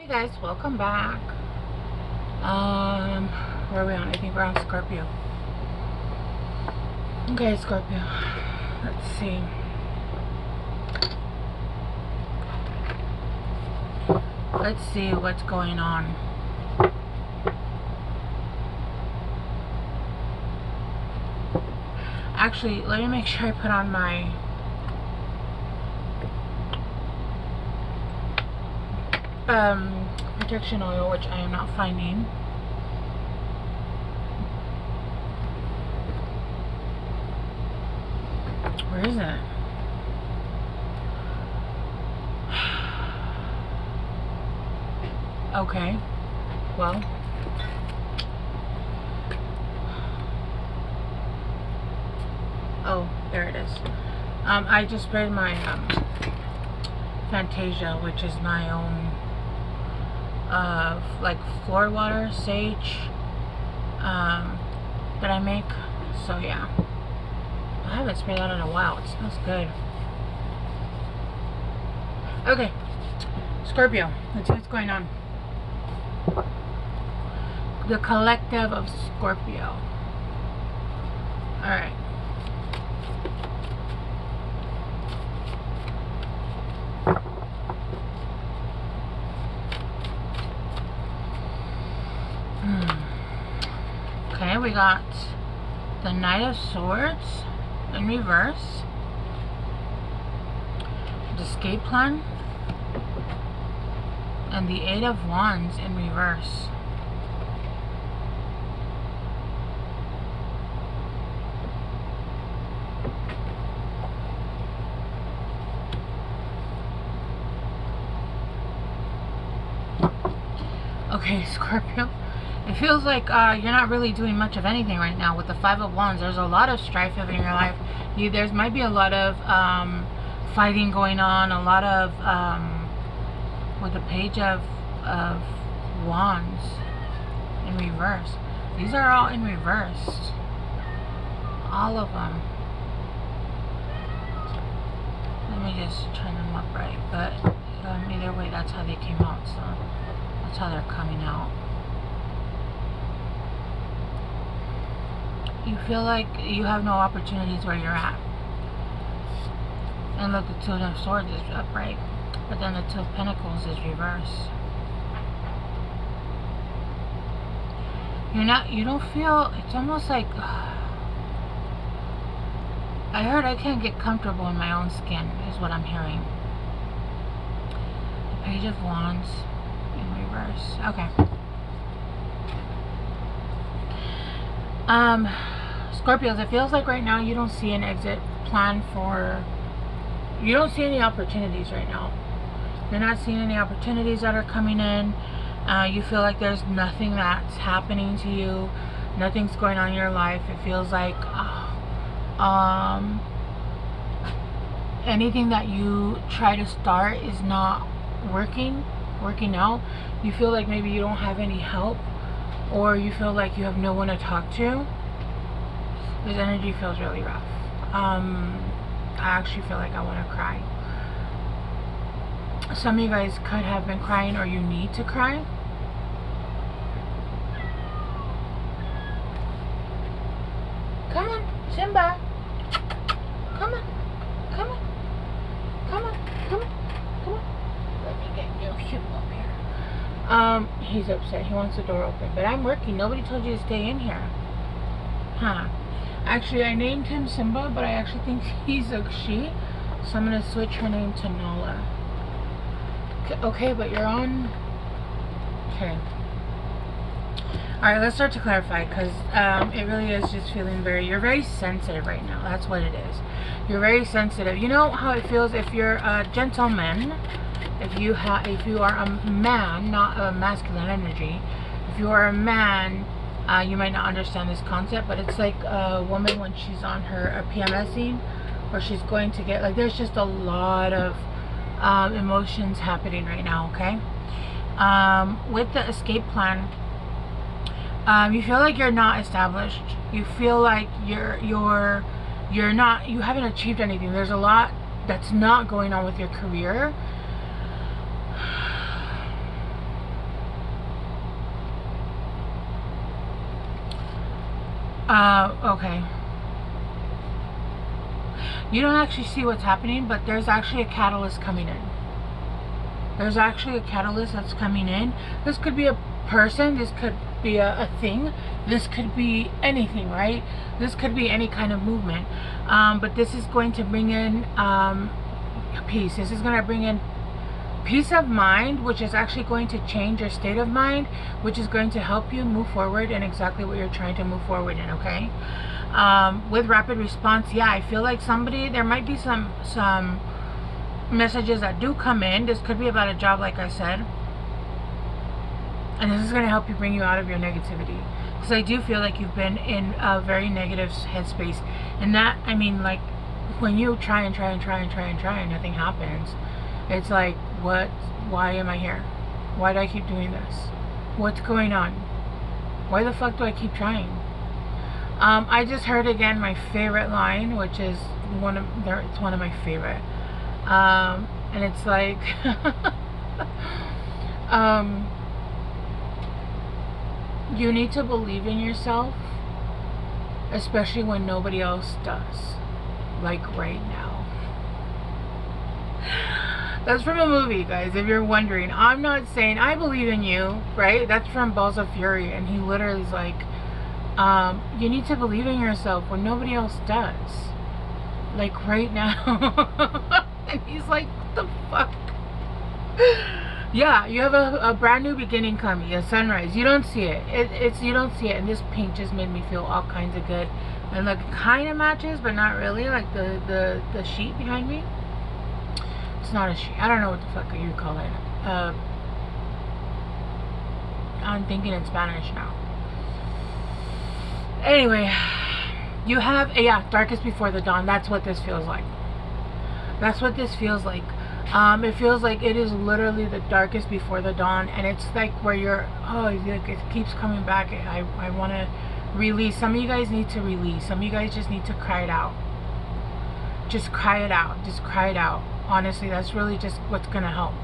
Guys, welcome back. Where are we on? I think we're on Scorpio. Okay, Scorpio. Let's see. Let's see what's going on. Actually, let me make sure I put on my protection oil, which I am not finding. Where is it? Okay, well, oh, there it is. I just sprayed my Fantasia, which is my own like floor water sage that I make. So yeah, I haven't sprayed that in a while. It smells good. Okay, Scorpio, let's see what's going on. The collective of Scorpio. Alright. Okay, we got the Knight of Swords in reverse, the escape plan, and the Eight of Wands in reverse. Okay, Scorpio, it feels like you're not really doing much of anything right now with the Five of Wands. There's a lot of strife in your life. There might be a lot of fighting going on, a lot of with the Page of Wands in reverse. These are all in reverse, all of them. Let me just turn them up right, but either way, that's how they came out, so that's how they're coming out. You feel like you have no opportunities where you're at. And look, the Two of Swords is upright, but then the Two of Pentacles is reverse. You don't feel, it's almost like, I heard I can't get comfortable in my own skin, is what I'm hearing. The Page of Wands in reverse. Okay. Scorpios, it feels like right now you don't see an exit plan for, you don't see any opportunities right now. You're not seeing any opportunities that are coming in. You feel like there's nothing that's happening to you. Nothing's going on in your life. It feels like anything that you try to start is not working out. You feel like maybe you don't have any help, or you feel like you have no one to talk to. This energy feels really rough. I actually feel like I want to cry. Some of you guys could have been crying, or you need to cry. Come on, Simba. Come on. Come on. Come on. Come on. Come on. Let me get you up here. He's upset. He wants the door open. But I'm working. Nobody told you to stay in here. Huh. Actually, I named him Simba, but I actually think he's a she. So I'm going to switch her name to Nala. Okay, but you're on... Okay. Alright, let's start to clarify, because it really is just feeling you're very sensitive right now. That's what it is. You're very sensitive. You know how it feels if you're a gentleman, if you are a man, not a masculine energy. If you are a man, you might not understand this concept, but it's like a woman when she's on her PMSing, or she's going to get, like, there's just a lot of emotions happening right now, okay? With the escape plan, you feel like you're not established. You feel like you haven't achieved anything. There's a lot that's not going on with your career. Okay. You don't actually see what's happening, but there's actually a catalyst coming in. There's actually a catalyst that's coming in. This could be a person. This could be a thing. This could be anything, right? This could be any kind of movement. But this is going to bring in peace. This is going to bring in peace of mind, which is actually going to change your state of mind, which is going to help you move forward in exactly what you're trying to move forward in, okay? With rapid response, yeah, I feel like somebody, there might be some messages that do come in. This could be about a job, like I said, and this is going to help you bring you out of your negativity, because I do feel like you've been in a very negative headspace. And that, I mean, like, when you try and nothing happens, it's like, what, why am I here? Why do I keep doing this? What's going on? Why the fuck do I keep trying? I just heard again my favorite line, which is it's one of my favorite. And it's like, you need to believe in yourself, especially when nobody else does, like right now. That's from a movie, guys, if you're wondering. I'm not saying I believe in you, right? That's from Balls of Fury, and he literally is like, you need to believe in yourself when nobody else does, like right now. And he's like, what the fuck? Yeah, you have a brand new beginning coming, a sunrise. You don't see it. You don't see it. And this paint just made me feel all kinds of good. And like, it kind of matches, but not really. Like the sheet behind me. It's not a sheet. I don't know what the fuck you call it. I'm thinking in Spanish now. Anyway, you have, yeah, darkest before the dawn. That's what this feels like. That's what this feels like. It feels like it is literally the darkest before the dawn, and it's like where you're, it keeps coming back. I want to release. Some of you guys need to release. Some of you guys just need to cry it out. Just cry it out. Just cry it out. Honestly, that's really just what's gonna help,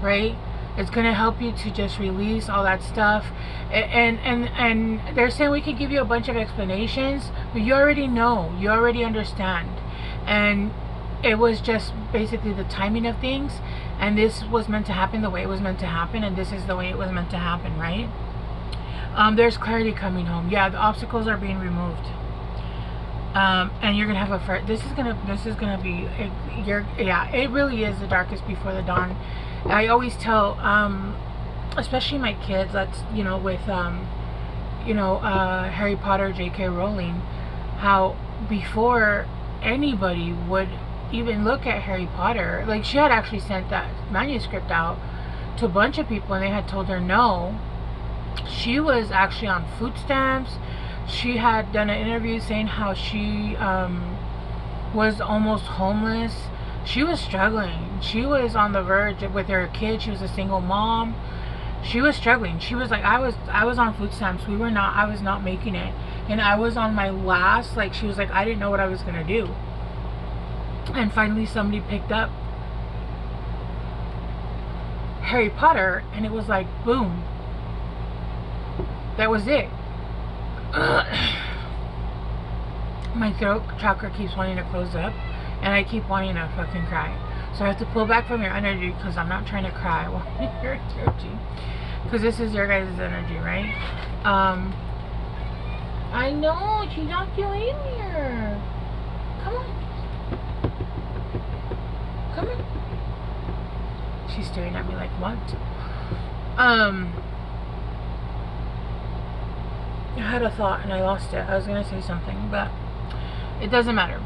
right? It's gonna help you to just release all that stuff. And they're saying we could give you a bunch of explanations, but you already know. You already understand. And it was just basically the timing of things, and this was meant to happen the way it was meant to happen, and this is the way it was meant to happen, right? There's clarity coming home. Yeah, the obstacles are being removed, and you're gonna have this is gonna be yeah, it really is the darkest before the dawn. I always tell especially my kids, that's, you know, with Harry Potter, J.K. Rowling, how before anybody would even look at Harry Potter, like, she had actually sent that manuscript out to a bunch of people, and they had told her no. She was actually on food stamps. She had done an interview saying how she was almost homeless. She was struggling. She was on the verge with her kids. She was a single mom. She was struggling. She was like, I was on food stamps. I was not making it, and I was on my last, like, she was like, I didn't know what I was gonna do. And finally somebody picked up Harry Potter, and it was like, boom. That was it. My throat chakra keeps wanting to close up, and I keep wanting to fucking cry. So I have to pull back from your energy, because I'm not trying to cry. I want your energy, because this is your guys' energy, right? I know, she knocked you in here. Come on. Come on. She's staring at me like, what? I had a thought and I lost it. I was gonna say something, but it doesn't matter.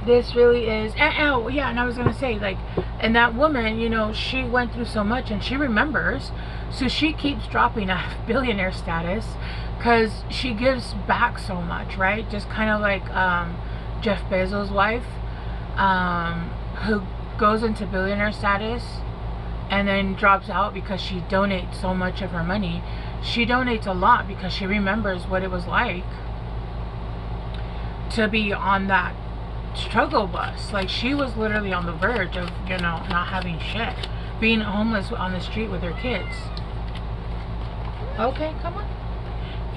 This really is, oh yeah, and I was gonna say, like, and that woman, you know, she went through so much and she remembers, so she keeps dropping out of billionaire status because she gives back so much, right? Just kind of like Jeff Bezos' wife, who goes into billionaire status and then drops out because she donates so much of her money. She donates a lot because she remembers what it was like to be on that struggle bus. Like, she was literally on the verge of, you know, not having shit, being homeless on the street with her kids. Okay, come on.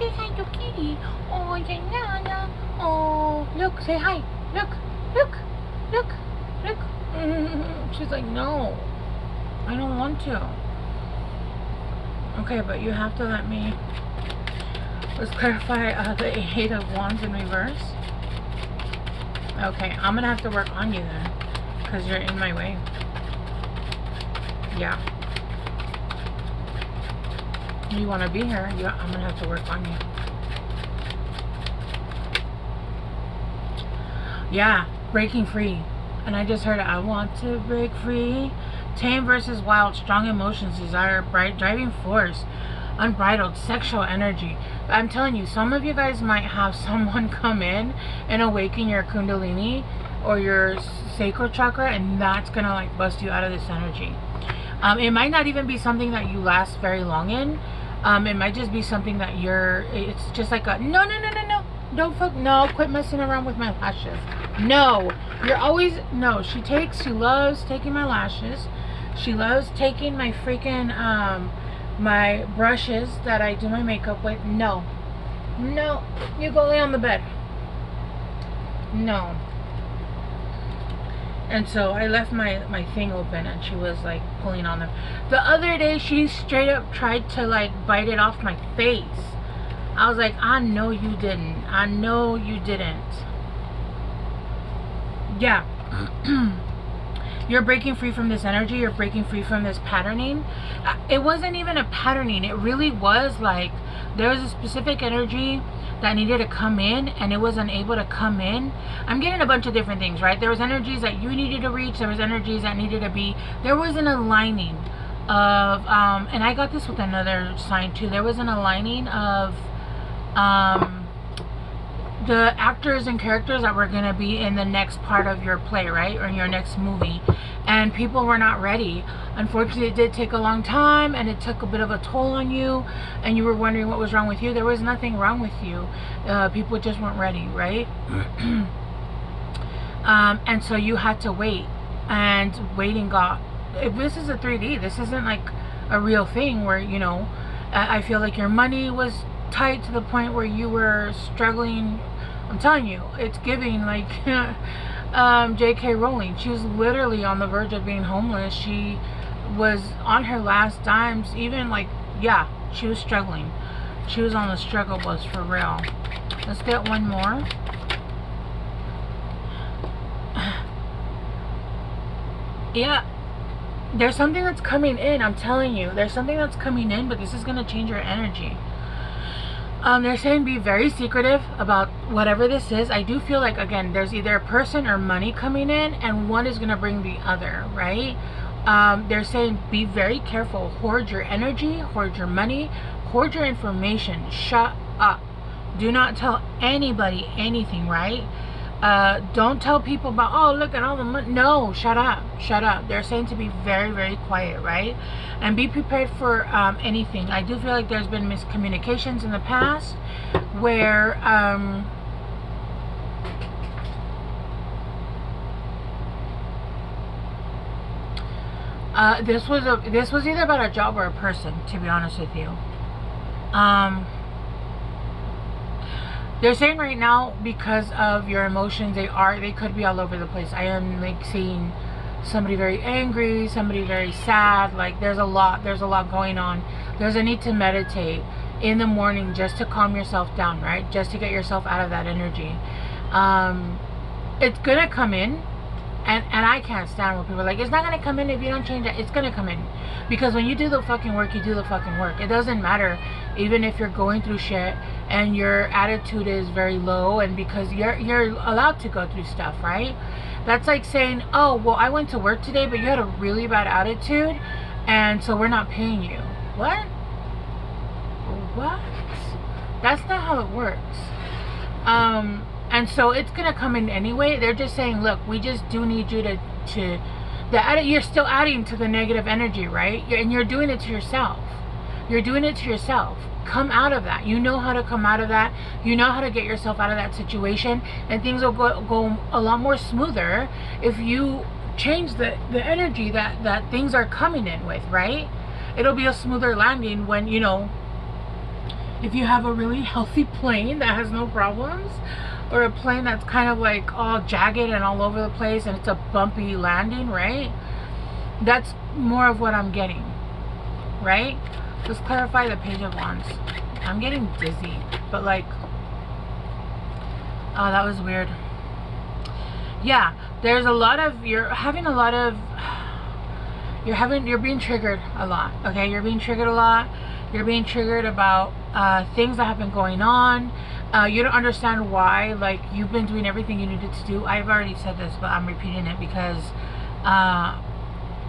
say hi to kitty. Oh, Janana. Oh, look, say hi. Look, look, look, look. She's like, no, I don't want to. Okay, but you have to let me. Let's clarify the Eight of Wands in reverse. Okay, I'm gonna have to work on you then, because you're in my way. Yeah. You want to be here, I'm gonna have to work on you. Yeah, breaking free. And I just heard it. I want to break free. Tame versus wild. Strong emotions, desire, bright driving force, unbridled sexual energy. I'm telling you, some of you guys might have someone come in and awaken your kundalini or your sacral chakra, and that's gonna like bust you out of this energy. It might not even be something that you last very long in. It might just be something that it's just like a no, don't fuck, no, quit messing around with my lashes. No, you're always, no, she loves taking my lashes. She loves taking my freaking, my brushes that I do my makeup with. No, you go lay on the bed. No. And so I left my thing open, and she was like pulling on them. The other day she straight up tried to like bite it off my face. I was like, I know you didn't. I know you didn't. Yeah. You're breaking free from this energy. You're breaking free from this patterning. It wasn't even a patterning. It really was like there was a specific energy that needed to come in, and it wasn't able to come in. I'm getting a bunch of different things, right? There was energies that you needed to reach. There was energies that needed to be. There was an aligning of, and I got this with another sign too. There was an aligning of the actors and characters that were going to be in the next part of your play, right? Or in your next movie. And people were not ready. Unfortunately, it did take a long time, and it took a bit of a toll on you, and you were wondering what was wrong with you. There was nothing wrong with you. People just weren't ready, right? And so you had to wait, and waiting got, if this is a 3D, this isn't like a real thing where, you know, I feel like your money was tight to the point where you were struggling. I'm telling you, it's giving like J.K. Rowling. She was literally on the verge of being homeless. She was on her last dimes. Even like, yeah, she was struggling. She was on the struggle bus for real. Let's get one more. Yeah, there's something that's coming in. I'm telling you, there's something that's coming in, but this is going to change your energy. They're saying be very secretive about whatever this is. I do feel like, again, there's either a person or money coming in, and one is going to bring the other, right? They're saying be very careful. Hoard your energy, hoard your money, hoard your information. Shut up. Do not tell anybody anything, right? Don't tell people about, oh, look at all the money. No, shut up. Shut up. They're saying to be very, very quiet, right? And be prepared for anything. I do feel like there's been miscommunications in the past where this was either about a job or a person, to be honest with you. They're saying right now, because of your emotions, they could be all over the place. I am like seeing somebody very angry, somebody very sad. Like there's a lot going on. There's a need to meditate in the morning just to calm yourself down, right? Just to get yourself out of that energy. It's gonna come in, and I can't stand when people are like, it's not gonna come in if you don't change it. It's gonna come in, because when you do the fucking work, you do the fucking work. It doesn't matter, even if you're going through shit and your attitude is very low, and because you're allowed to go through stuff, right? That's like saying, oh, well, I went to work today, but you had a really bad attitude, and so we're not paying you. What? That's not how it works. And so it's gonna come in anyway. They're just saying, look, we just do need you you're still adding to the negative energy, right? And you're doing it to yourself. You're doing it to yourself. Come out of that. You know how to come out of that. You know how to get yourself out of that situation, and things will go a lot more smoother if you change the energy that things are coming in with, right? It'll be a smoother landing when, you know, if you have a really healthy plane that has no problems, or a plane that's kind of like all jagged and all over the place and it's a bumpy landing, right? That's more of what I'm getting, right? Let's clarify the Page of Wands. I'm getting dizzy, but like, oh, that was weird. Yeah, there's a lot of, you're being triggered a lot, okay? You're being triggered a lot. You're being triggered about things that have been going on. You don't understand why. Like, you've been doing everything you needed to do. I've already said this, but I'm repeating it because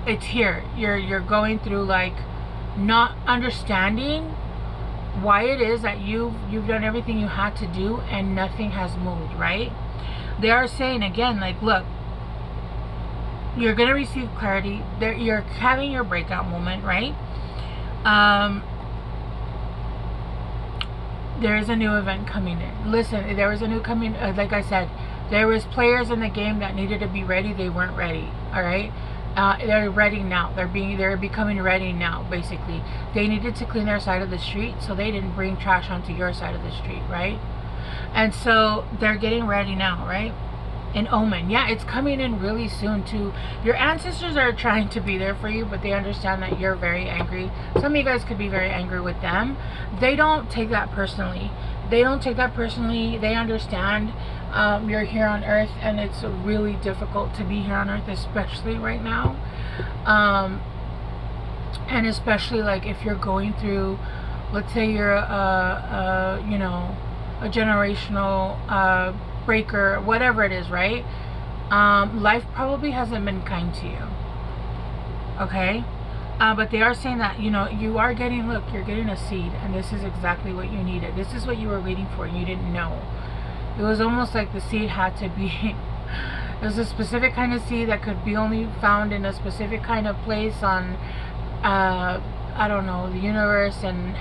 it's here. You're going through like not understanding why it is that you've done everything you had to do and nothing has moved, right? They are saying again, like, look, you're gonna receive clarity. You're having your breakout moment, right? There is a new event coming in. Listen, there was a new coming. Like I said, there was players in the game that needed to be ready. They weren't ready. All right. They're ready now. They're becoming ready now. Basically, they needed to clean their side of the street, so they didn't bring trash onto your side of the street, right? And so they're getting ready now, right? An omen. Yeah, it's coming in really soon too. Your ancestors are trying to be there for you, but they understand that you're very angry. Some of you guys could be very angry with them. They don't take that personally. They understand you're here on earth, and it's really difficult to be here on earth, especially right now. And especially like if you're going through, let's say you're a generational breaker, whatever it is, right? Life probably hasn't been kind to you, okay? But they are saying that, you are getting, look, you're getting a seed, and this is exactly what you needed. This is what you were waiting for, and you didn't know. It was almost like the seed had to be it was a specific kind of seed that could be only found in a specific kind of place on I don't know, the universe and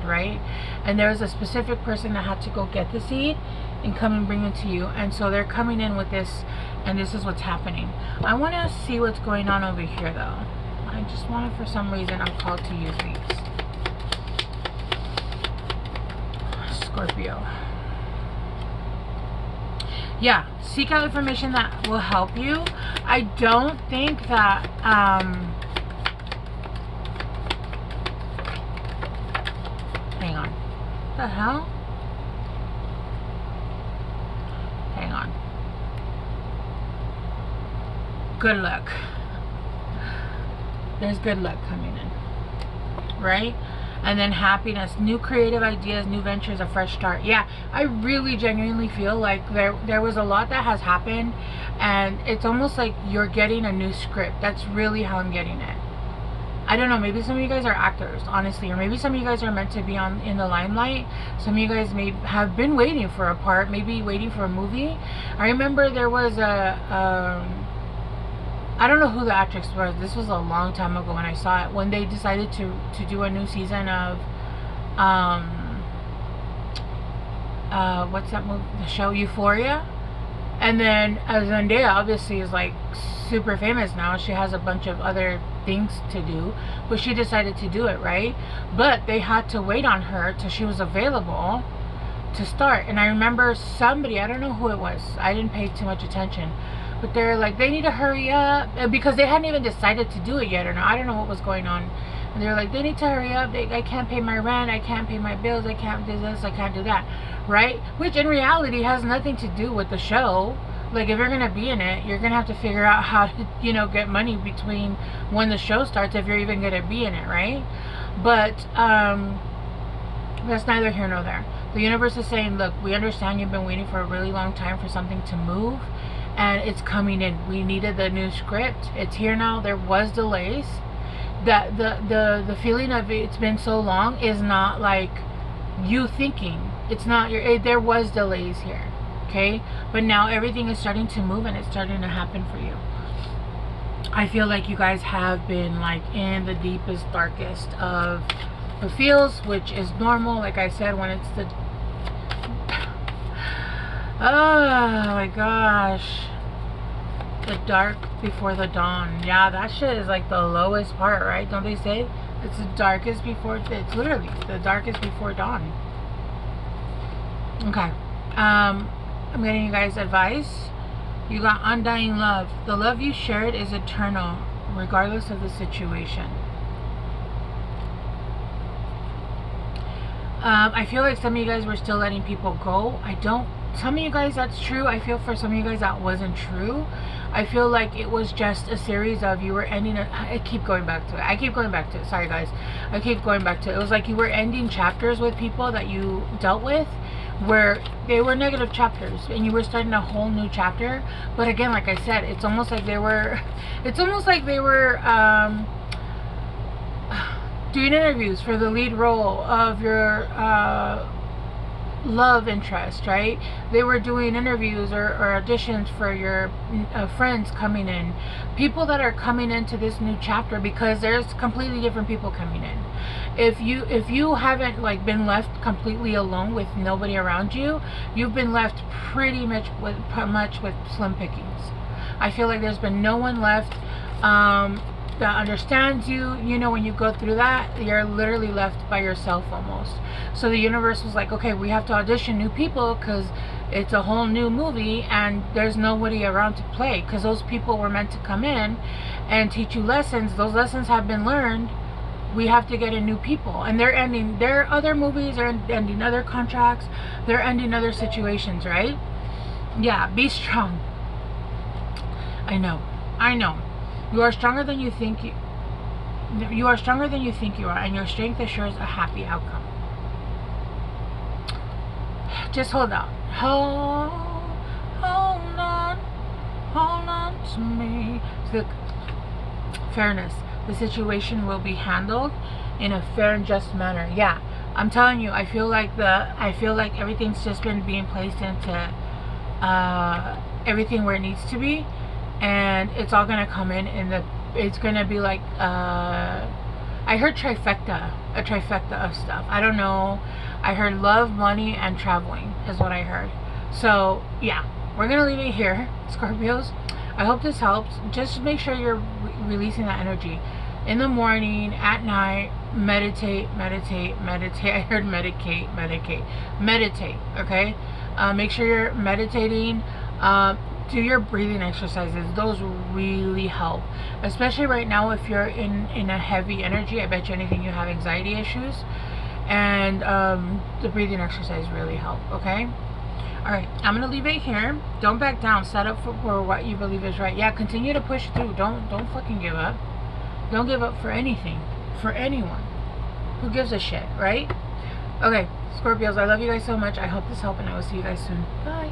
right? And there was a specific person that had to go get the seed and come and bring it to you. And so they're coming in with this, and this is what's happening. I want to see what's going on over here though. I just wanted, for some reason, I'm called to use these. Scorpio. Yeah, seek out information that will help you. I don't think that hang on. What the hell? Hang on. Good luck. There's good luck coming in, right? And then happiness, new creative ideas, new ventures, a fresh start. Yeah, I really genuinely feel like there was a lot that has happened, and it's almost like you're getting a new script. That's really how I'm getting it. I don't know, maybe some of you guys are actors, honestly, or maybe some of you guys are meant to be in the limelight. Some of you guys may have been waiting for a part, maybe waiting for a movie. I remember there was I don't know who the actress was. This was a long time ago when I saw it. When they decided to do a new season of what's that movie? The show Euphoria. And then Zendaya obviously is like super famous now. She has a bunch of other things to do, but she decided to do it, right? But they had to wait on her till she was available to start. And I remember somebody, I don't know who it was, I didn't pay too much attention, but they're like, they need to hurry up because they hadn't even decided to do it yet, or no, I don't know what was going on. And they're like, they need to hurry up. I can't pay my rent. I can't pay my bills. I can't do this. I can't do that. Right? Which in reality has nothing to do with the show. Like, if you're going to be in it, you're going to have to figure out how to, get money between when the show starts, if you're even going to be in it, right? But that's neither here nor there. The universe is saying, look, we understand you've been waiting for a really long time for something to move, and it's coming in. We needed the new script. It's here now. There was delays. That the feeling of it's been so long is not like you thinking. It's not there was delays here, okay? But now everything is starting to move, and it's starting to happen for you. I feel like you guys have been like in the deepest, darkest of the feels, which is normal. Like I said, when it's the oh my gosh, the dark before the dawn. Yeah, that shit is like the lowest part, right? Don't they say It's the darkest before, it's literally the darkest before dawn. Okay. I'm getting you guys advice. You got undying love. The love you shared is eternal, regardless of the situation. I feel like some of you guys were still letting people go. Some of you guys that's true. I feel for some of you guys that wasn't true. I feel like it was just a series of you were ending it. I keep going back to it. Sorry guys. I keep going back to it. It was like you were ending chapters with people that you dealt with where they were negative chapters and you were starting a whole new chapter. But again, like I said, it's almost like they were doing interviews for the lead role of your love interest, right? They were doing interviews or auditions for your friends coming in, people that are coming into this new chapter, because there's completely different people coming in. If you haven't like been left completely alone with nobody around you, you've been left pretty much with slim pickings. I feel like there's been no one left that understands you. You know, when you go through that, you're literally left by yourself almost. So the universe was like, okay, we have to audition new people because it's a whole new movie and there's nobody around to play, because those people were meant to come in and teach you lessons. Those lessons have been learned. We have to get in new people, and they're ending their other movies, they're ending other contracts, they're ending other situations, right? Yeah, be strong. I know. You are stronger than you think you are stronger than you think you are, and your strength assures a happy outcome. Just hold on. Hold on to me. Look, fairness. The situation will be handled in a fair and just manner. Yeah, I'm telling you, I feel like everything's just been being placed into everything where it needs to be, and it's all gonna come in it's gonna be like I heard a trifecta of stuff. I don't know. I heard love, money, and traveling is what I heard. So yeah, we're gonna leave it here, Scorpios. I hope this helps. Just make sure you're releasing that energy in the morning, at night. Meditate. I heard meditate. Okay, make sure you're meditating. Do your breathing exercises. Those really help, especially right now if you're in a heavy energy. I bet you anything you have anxiety issues, and the breathing exercise really help. Okay. All right, I'm gonna leave it here. Don't back down. Set up for what you believe is right. Yeah, continue to push through. Don't fucking give up. Don't give up for anything, for anyone. Who gives a shit, right? Okay, Scorpios, I love you guys so much. I hope this helped, and I will see you guys soon. Bye.